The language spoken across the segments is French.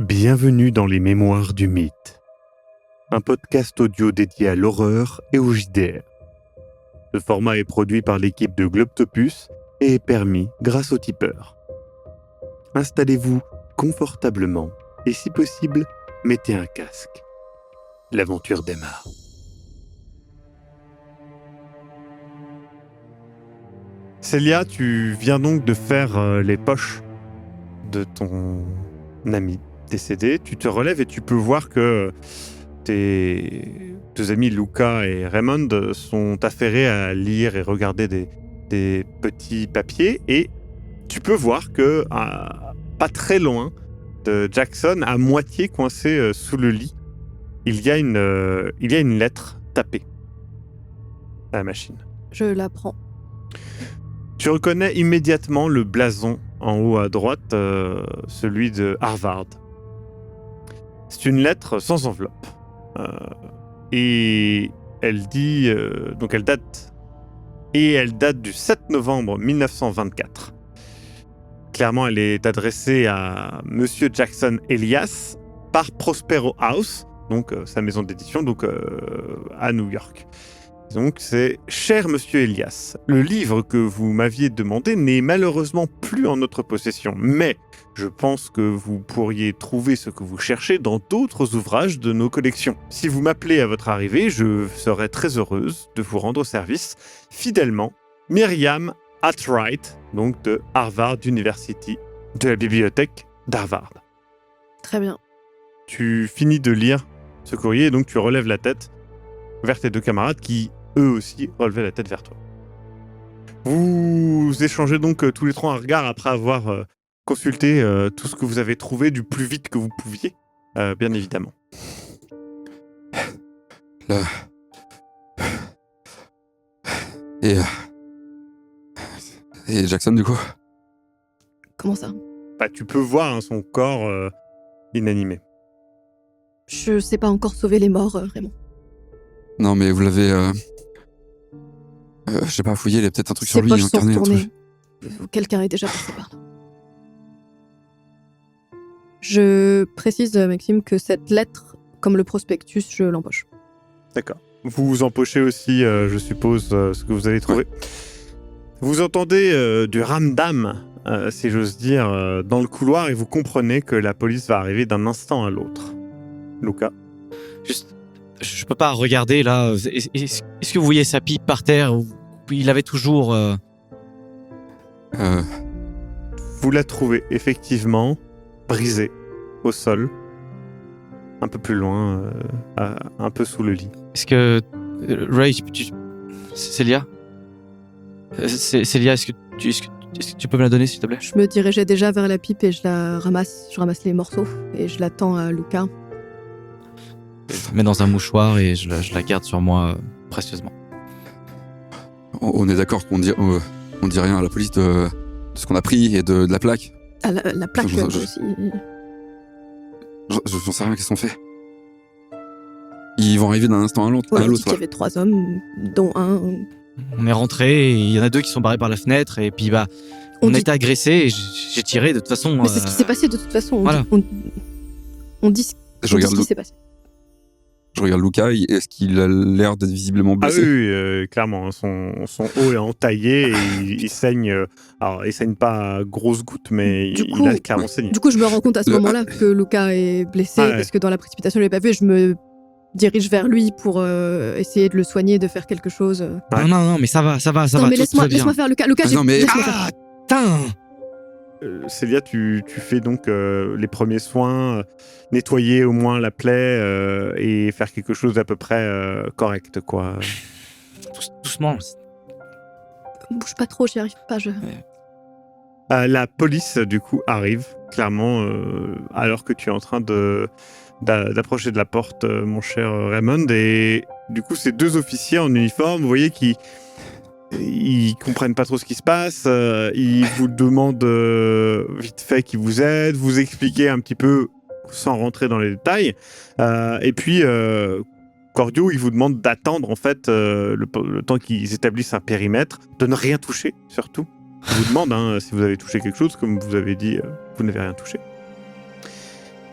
Bienvenue dans les Mémoires du Mythe, un podcast audio dédié à l'horreur et au JDR. Ce format est produit par l'équipe de Globtopus et est permis grâce au tipeur. Installez-vous confortablement et si possible, mettez un casque. L'aventure démarre. Célia, tu viens donc de faire les poches de ton ami décédé. Tu te relèves et tu peux voir que tes deux amis Luca et Raymond sont affairés à lire et regarder des petits papiers, et tu peux voir que pas très loin de Jackson, à moitié coincé sous le lit, il y a une lettre tapée à la machine. Je la prends. Tu reconnais immédiatement le blason en haut à droite, celui de Harvard. C'est une lettre sans enveloppe. Et elle dit... donc elle date du 7 novembre 1924. Clairement, elle est adressée à Monsieur Jackson Elias par Prospero House, donc sa maison d'édition, donc à New York. Donc c'est « Cher Monsieur Elias, le livre que vous m'aviez demandé n'est malheureusement plus en notre possession, mais je pense que vous pourriez trouver ce que vous cherchez dans d'autres ouvrages de nos collections. Si vous m'appelez à votre arrivée, je serai très heureuse de vous rendre service. Fidèlement, Myriam Atwright, donc de Harvard University, de la bibliothèque d'Harvard. » Très bien. Tu finis de lire ce courrier et donc tu relèves la tête vers tes deux camarades qui, eux aussi, relevaient la tête vers toi. Vous échangez donc tous les trois un regard après avoir consulté tout ce que vous avez trouvé du plus vite que vous pouviez, bien évidemment. Et Jackson, du coup? Comment ça? Tu peux voir son corps inanimé. Je sais pas encore sauver les morts, Raymond. Non, mais vous l'avez... je sais pas, fouillé, il y a peut-être un truc sur Ses lui, poches un sont carnet, un retournées. truc. Quelqu'un est déjà passé par là. Je précise, Maxime, que cette lettre, comme le prospectus, je l'empoche. D'accord. Vous empochez aussi, je suppose, ce que vous avez trouvé. Ouais. Vous entendez du ramdam, si j'ose dire, dans le couloir, et vous comprenez que la police va arriver d'un instant à l'autre. Luca? Juste, je peux pas regarder, là. Est-ce que vous voyez sa pipe par terre? Il avait toujours... Vous la trouvez effectivement brisée au sol, un peu plus loin, un peu sous le lit. Est-ce que... Ray, Célia? Célia, est-ce que tu peux me la donner, s'il te plaît? Je me dirigeais déjà vers la pipe et je la ramasse. Je ramasse les morceaux et je la tends à Luca. Je la mets dans un mouchoir et je la garde sur moi précieusement. On est d'accord qu'on dit rien à la police de ce qu'on a pris et de la plaque? Ah, la plaque aussi. J'en sais rien, qu'est-ce qu'on fait? Ils vont arriver d'un instant à l'autre. Ouais, on dit qu'il y avait 3 hommes, dont un... On est rentrés, et il y en a 2 qui sont barrés par la fenêtre, et puis on a été agressés, et j'ai tiré de toute façon... Mais c'est ce qui s'est passé de toute façon. Voilà. On dit ce qui s'est passé. Je regarde Luca, est-ce qu'il a l'air d'être visiblement blessé? Ah oui, clairement, son haut est entaillé et il saigne. Alors, il saigne pas à grosses gouttes, mais il a clairement saigné. Du coup, je me rends compte à ce moment-là que Luca est blessé, parce que dans la précipitation, je l'ai pas vu, et je me dirige vers lui pour essayer de le soigner, de faire quelque chose. Ouais. Non, mais ça va. Non, mais laisse-moi faire, Luca. Luca, non, mais... laisse-moi faire. Putain! Célia, tu fais donc les premiers soins, nettoyer au moins la plaie et faire quelque chose d'à peu près correct, quoi. Doucement. Bouge pas trop, j'y arrive pas. La police, du coup, arrive, clairement, alors que tu es en train d'approcher de la porte, mon cher Raymond, et du coup, ces 2 officiers en uniforme, vous voyez, ils comprennent pas trop ce qui se passe, ils vous demandent vite fait qui vous êtes, vous expliquez un petit peu sans rentrer dans les détails, et puis Cordio, il vous demande d'attendre en fait le temps qu'ils établissent un périmètre, de ne rien toucher surtout. Il vous demande si vous avez touché quelque chose, comme vous avez dit, vous n'avez rien touché.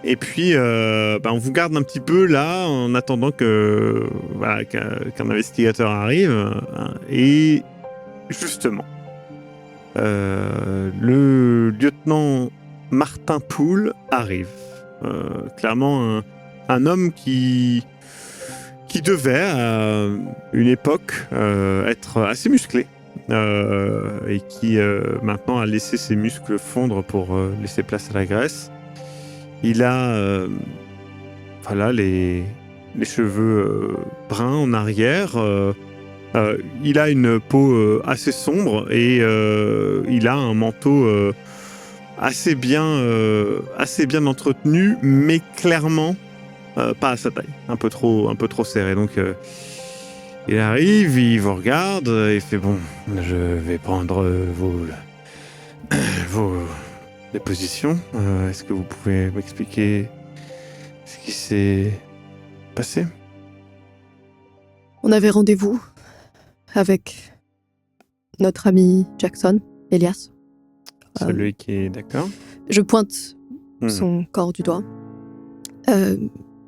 Et puis, on vous garde un petit peu là en attendant qu'un investigateur arrive. Et justement, le lieutenant Martin Poole arrive. Clairement, un homme qui devait, à une époque, être assez musclé. Et qui maintenant a laissé ses muscles fondre pour laisser place à la graisse. Il a les cheveux bruns en arrière. Il a une peau assez sombre et il a un manteau assez bien entretenu, mais clairement pas à sa taille, un peu trop serré. Donc il arrive, il vous regarde et fait bon, je vais prendre vos dépositions. Est-ce que vous pouvez m'expliquer ce qui s'est passé ? On avait rendez-vous avec notre ami Jackson, Elias. Celui qui est d'accord. Je pointe son corps du doigt.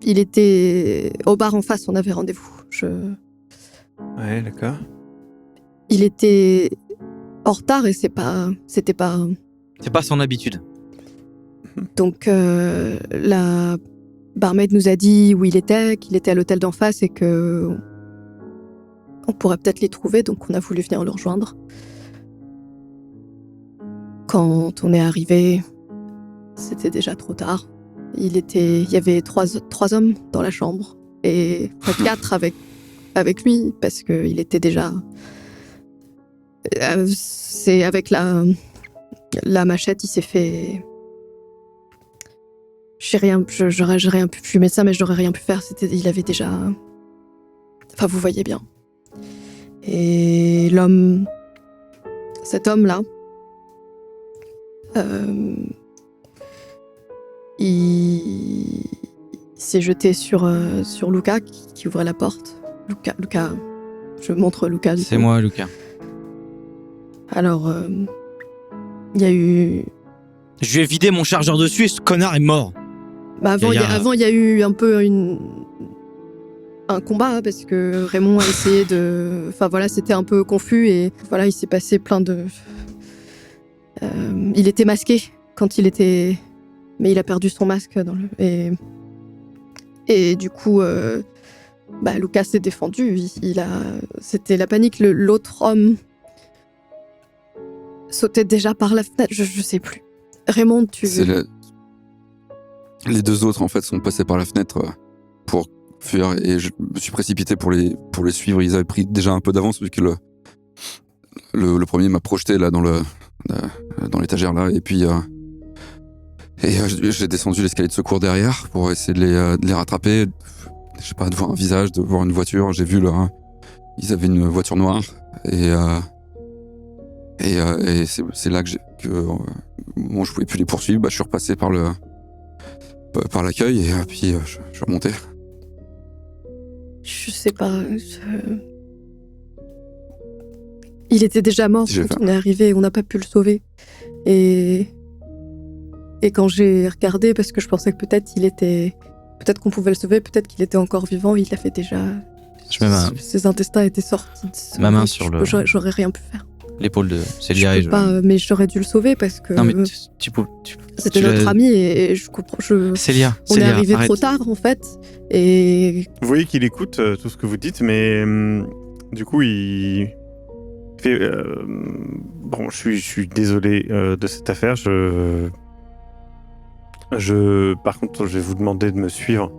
Il était au bar en face, on avait rendez-vous. Ouais, d'accord. Il était en retard et c'était pas... C'est pas son habitude. Donc la barmaid nous a dit où il était, qu'il était à l'hôtel d'en face et que on pourrait peut-être les trouver, donc on a voulu venir le rejoindre. Quand on est arrivé, c'était déjà trop tard. Il y avait trois hommes dans la chambre et 4 avec lui parce que il était déjà. C'est avec la machette, il s'est fait. J'aurais rien pu. Je suis médecin, mais j'aurais rien pu faire. Il avait déjà. Enfin, vous voyez bien. Et cet homme-là, il s'est jeté sur Luca qui ouvrait la porte. Luca, je montre Luca. C'est moi, Luca. Alors, il y a eu... Je lui ai vidé mon chargeur dessus et ce connard est mort. Avant, il y a eu un peu un combat parce que Raymond a essayé de... Enfin voilà, c'était un peu confus et voilà, il s'est passé plein de... il était masqué quand il était... Mais il a perdu son masque et du coup, Lucas s'est défendu. C'était la panique. L'autre homme sautait déjà par la fenêtre. Je sais plus. Raymond, Les 2 autres en fait sont passés par la fenêtre pour fuir et je me suis précipité pour les suivre. Ils avaient pris déjà un peu d'avance vu que le premier m'a projeté là dans l'étagère là et puis j'ai descendu l'escalier de secours derrière pour essayer de les rattraper. Je sais pas, de voir un visage, de voir une voiture. J'ai vu là, ils avaient une voiture noire et c'est là que je pouvais plus les poursuivre. Je suis repassé par l'accueil et puis je suis remonté. Je sais pas. Il était déjà mort quand on est arrivé. On n'a pas pu le sauver. Et quand j'ai regardé, parce que je pensais que peut-être qu'on pouvait le sauver, peut-être qu'il était encore vivant, il avait déjà... Ses intestins étaient sortis. Ma main sur le... J'aurais rien pu faire. L'épaule de Célia et mais j'aurais dû le sauver parce que... Non mais c'était notre ami et je comprends... Célia, on est arrivé arrête. trop tard en fait et... Vous voyez qu'il écoute tout ce que vous dites, mais du coup il fait... je suis désolé de cette affaire, par contre, je vais vous demander de me suivre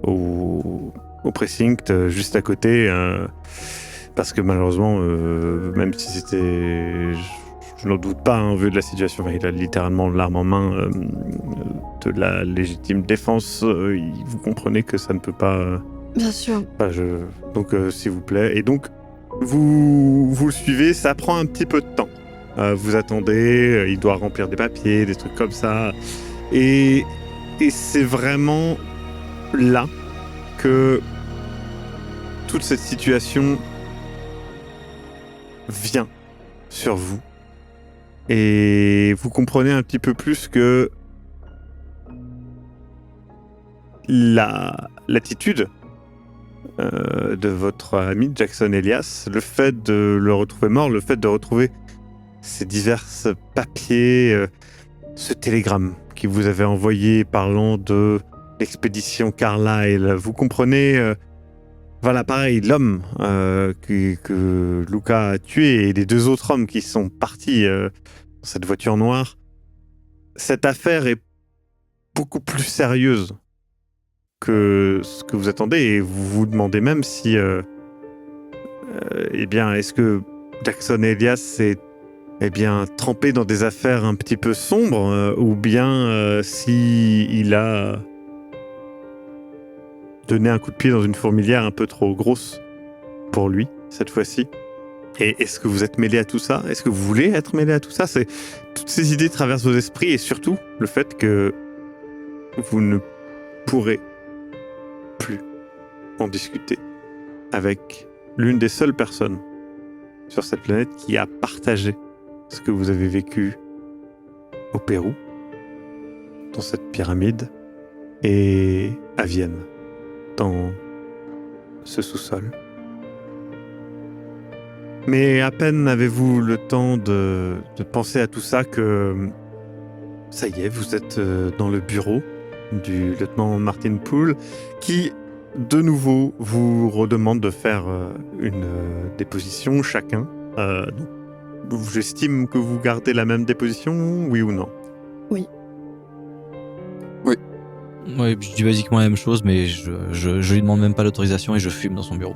au precinct juste à côté, parce que malheureusement, même si c'était, je n'en doute pas, vu de la situation, il a littéralement l'arme en main de la légitime défense. Vous comprenez que ça ne peut pas. Bien sûr. Donc, s'il vous plaît, et donc vous le suivez. Ça prend un petit peu de temps. Vous attendez, il doit remplir des papiers, des trucs comme ça. Et c'est vraiment là que toute cette situation vient sur vous. Et vous comprenez un petit peu plus que l'attitude de votre ami Jackson Elias, le fait de le retrouver mort, le fait de retrouver ces divers papiers, ce télégramme qui vous avait envoyé parlant de l'expédition Carlyle. Vous comprenez, voilà, pareil, l'homme que Luca a tué et les 2 autres hommes qui sont partis dans cette voiture noire. Cette affaire est beaucoup plus sérieuse que ce que vous attendez et vous vous demandez même si, est-ce que Jackson Elias s'est trempé dans des affaires un petit peu sombres ou bien si il a donné un coup de pied dans une fourmilière un peu trop grosse pour lui cette fois-ci. Et est-ce que vous êtes mêlé à tout ça ? Est-ce que vous voulez être mêlé à tout ça ? Toutes ces idées traversent vos esprits et surtout le fait que vous ne pourrez plus en discuter avec l'une des seules personnes sur cette planète qui a partagé ce que vous avez vécu au Pérou, dans cette pyramide, et à Vienne, dans ce sous-sol. Mais à peine avez-vous le temps de penser à tout ça que ça y est, vous êtes dans le bureau du lieutenant Martin Poole qui, de nouveau, vous redemande de faire une déposition chacun. J'estime que vous gardez la même déposition, oui ou non ? Oui. Oui. Ouais, je dis basiquement la même chose, mais je lui demande même pas l'autorisation et je fume dans son bureau.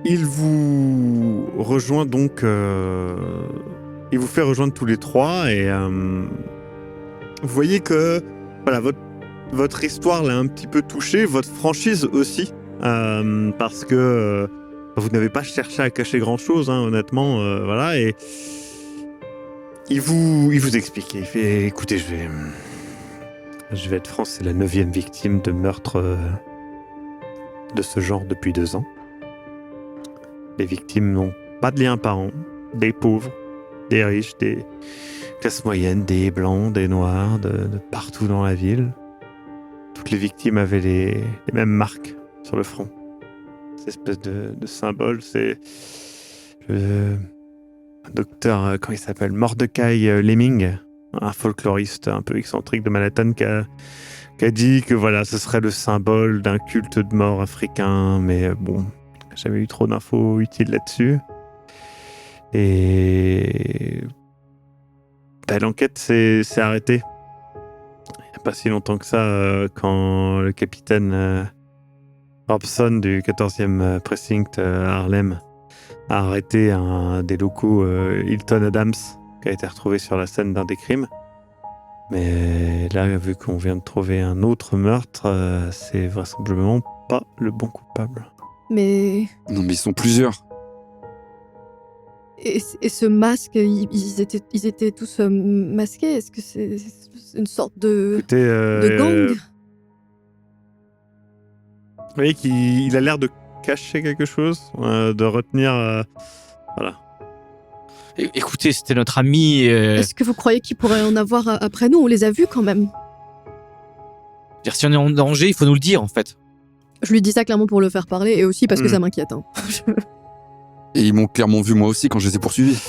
Il vous rejoint donc... il vous fait rejoindre tous les 3 et vous voyez que voilà, votre histoire l'a un petit peu touché, votre franchise aussi, parce que vous n'avez pas cherché à cacher grand-chose, hein, honnêtement, voilà, et il vous explique, il fait, écoutez, je vais être franc, c'est la 9e victime de meurtre de ce genre depuis 2 ans. Les victimes n'ont pas de lien parent, des pauvres, des riches, des classes moyennes, des blancs, des noirs, de partout dans la ville. Toutes les victimes avaient les mêmes marques sur le front. Cette espèce de symbole, c'est le docteur, comment il s'appelle, Mordecai Lemming, un folkloriste un peu excentrique de Manhattan qui a dit que voilà, ce serait le symbole d'un culte de mort africain, mais bon, j'ai jamais eu trop d'infos utiles là-dessus. Et l'enquête s'est arrêtée. Il n'y a pas si longtemps que ça, quand le capitaine Robson du 14e Precinct à Harlem a arrêté un des locaux Hilton Adams qui a été retrouvé sur la scène d'un des crimes. Mais là, vu qu'on vient de trouver un autre meurtre, c'est vraisemblablement pas le bon coupable. Mais... Non, mais ils sont plusieurs. Et ce masque, ils étaient tous masqués. Est-ce que c'est une sorte de gang? Vous voyez qu'il a l'air de cacher quelque chose, de retenir... voilà. Écoutez, c'était notre ami... Est-ce que vous croyez qu'il pourrait en avoir après nous? On les a vus quand même. Dire, si on est en danger, il faut nous le dire, en fait. Je lui dis ça clairement pour le faire parler, et aussi parce que ça m'inquiète. Hein. Et ils m'ont clairement vu moi aussi quand je les ai poursuivis.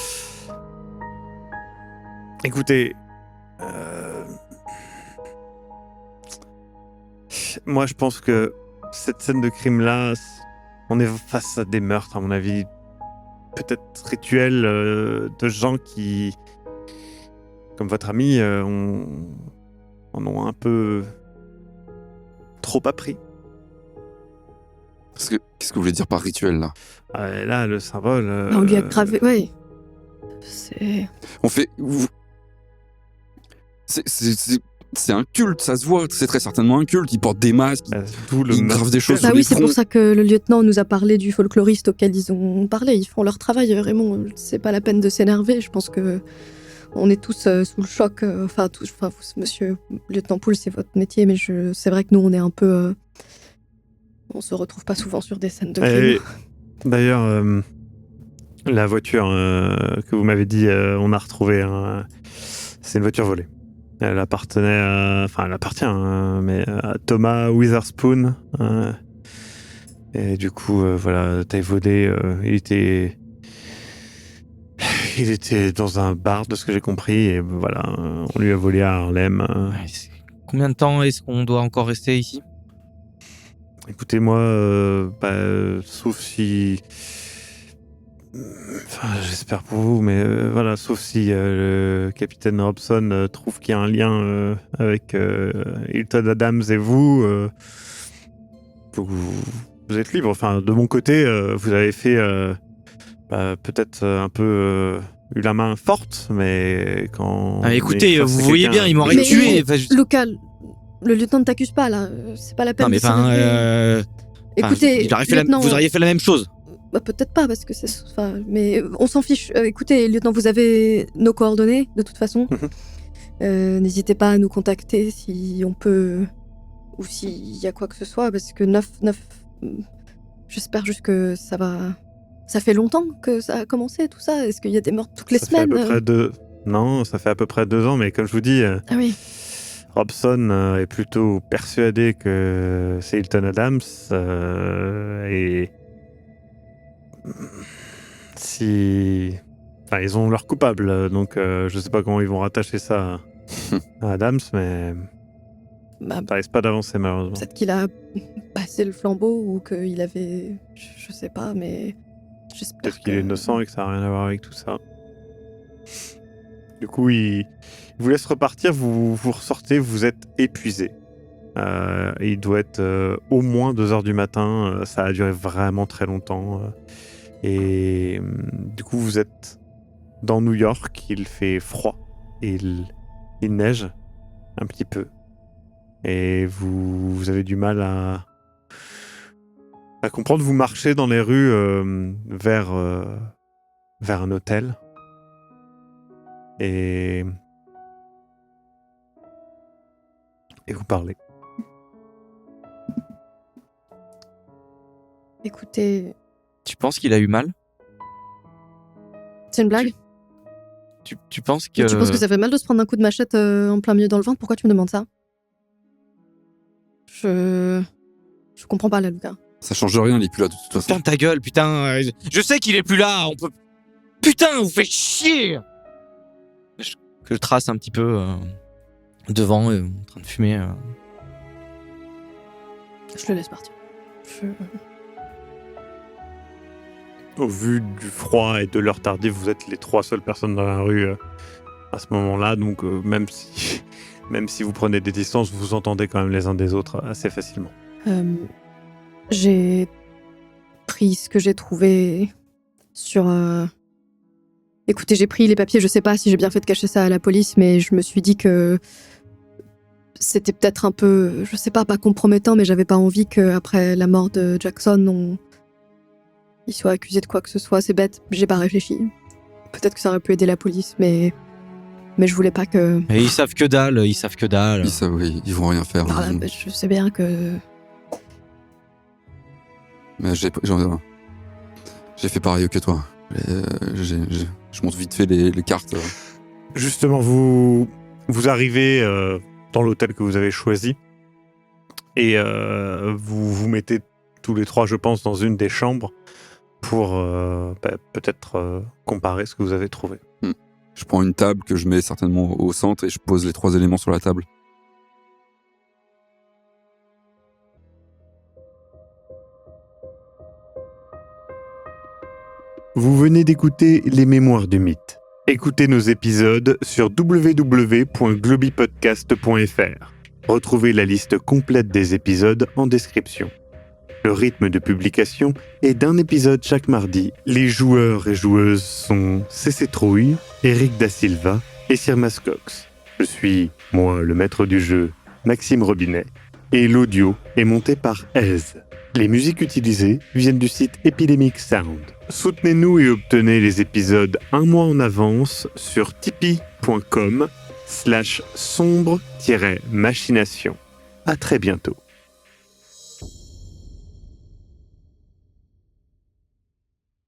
Écoutez, moi je pense que cette scène de crime-là, on est face à des meurtres, à mon avis, peut-être rituels de gens qui, comme votre ami, en ont un peu trop appris. Qu'est-ce que vous voulez dire par rituel, là? Là, le symbole... on lui a gravé... Ouais. On fait... C'est un culte, ça se voit. C'est très certainement un culte. Ils portent des masques, ils gravent des choses sur les c'est troncs. pour ça que le lieutenant nous a parlé du folkloriste auquel ils ont parlé. Ils font leur travail, Raymond. C'est pas la peine de s'énerver. Je pense que on est tous sous le choc. Monsieur lieutenant Poole, c'est votre métier, mais c'est vrai que nous, on est un peu... on se retrouve pas souvent sur des scènes de crime. D'ailleurs, la voiture que vous m'avez dit, on a retrouvée. C'est une voiture volée. Elle appartenait elle appartient, mais à Thomas Witherspoon. Et du coup, Teiwode, il était dans un bar, de ce que j'ai compris, et voilà, on lui a volé à Harlem. Combien de temps est-ce qu'on doit encore rester ici ? Écoutez, moi, sauf si... j'espère pour vous, mais sauf si le capitaine Robson trouve qu'il y a un lien avec Hilton Adams et vous, vous êtes libre. Enfin, de mon côté, vous avez fait peut-être un peu eu la main forte, mais quand... écoutez, vous voyez bien, il m'aurait tué. Luca, le lieutenant ne t'accuse pas, là. C'est pas la peine. Non, mais écoutez, vous auriez fait la même chose. Peut-être pas, parce que c'est... mais on s'en fiche. Écoutez, lieutenant, vous avez nos coordonnées, de toute façon. N'hésitez pas à nous contacter si on peut... Ou s'il y a quoi que ce soit, parce que 9... J'espère juste que ça va... Ça fait longtemps que ça a commencé, tout ça. Est-ce qu'il y a des morts toutes les semaines ? Non, ça fait à peu près 2 ans, mais comme je vous dis... Ah oui. Robson est plutôt persuadé que c'est Hilton Adams, et... ils ont leur coupable, donc je sais pas comment ils vont rattacher ça à Adams, mais ça risque pas d'avancer malheureusement. Peut-être qu'il a passé le flambeau ou qu'il avait... Je sais pas, mais j'espère peut-être qu'il est innocent et que ça n'a rien à voir avec tout ça. Du coup, il vous laisse repartir, vous ressortez, vous êtes épuisé. Il doit être au moins 2h du matin, ça a duré vraiment très longtemps. Et du coup, vous êtes dans New York, il fait froid, et il neige un petit peu. Et vous avez du mal à comprendre. Vous marchez dans les rues vers un hôtel. Et vous parlez. Écoutez... Tu penses qu'il a eu mal ? C'est une blague ? Tu penses que... Tu penses que ça fait mal de se prendre un coup de machette en plein milieu dans le ventre ? Pourquoi tu me demandes ça ? Je comprends pas, là, Luca. Ça change rien, il est plus là de toute façon. Ferme ta gueule, putain. Je sais qu'il est plus là. On peut... Putain, vous faites chier. Je trace un petit peu devant, en train de fumer. Je le laisse partir. Au vu du froid et de l'heure tardive, vous êtes les 3 seules personnes dans la rue à ce moment-là, donc même si vous prenez des distances, vous entendez quand même les uns des autres assez facilement. J'ai pris ce que j'ai trouvé sur... Écoutez, j'ai pris les papiers, je sais pas si j'ai bien fait de cacher ça à la police, mais je me suis dit que c'était peut-être un peu, je sais pas compromettant, mais j'avais pas envie qu'après la mort de Jackson, il soit accusé de quoi que ce soit. C'est bête, j'ai pas réfléchi. Peut-être que ça aurait pu aider la police, mais je voulais pas que... Et ils savent que dalle. Ils savent, oui, ils vont rien faire. Je sais bien que... Mais j'ai fait pareil que toi. Je monte vite fait les cartes. Justement, vous arrivez dans l'hôtel que vous avez choisi et vous vous mettez tous les 3, je pense, dans une des chambres pour peut-être comparer ce que vous avez trouvé. Je prends une table que je mets certainement au centre et je pose les 3 éléments sur la table. Vous venez d'écouter Les Mémoires du Mythe. Écoutez nos épisodes sur www.globipodcast.fr. Retrouvez la liste complète des épisodes en description. Le rythme de publication est d'un épisode chaque mardi. Les joueurs et joueuses sont CC Trouille, Eric Da Silva et Sirmas Cox. Je suis, moi, le maître du jeu, Maxime Robinet, et l'audio est monté par Ez. Les musiques utilisées viennent du site Epidemic Sound. Soutenez-nous et obtenez les épisodes un mois en avance sur tipeee.com/sombre-machination. À très bientôt.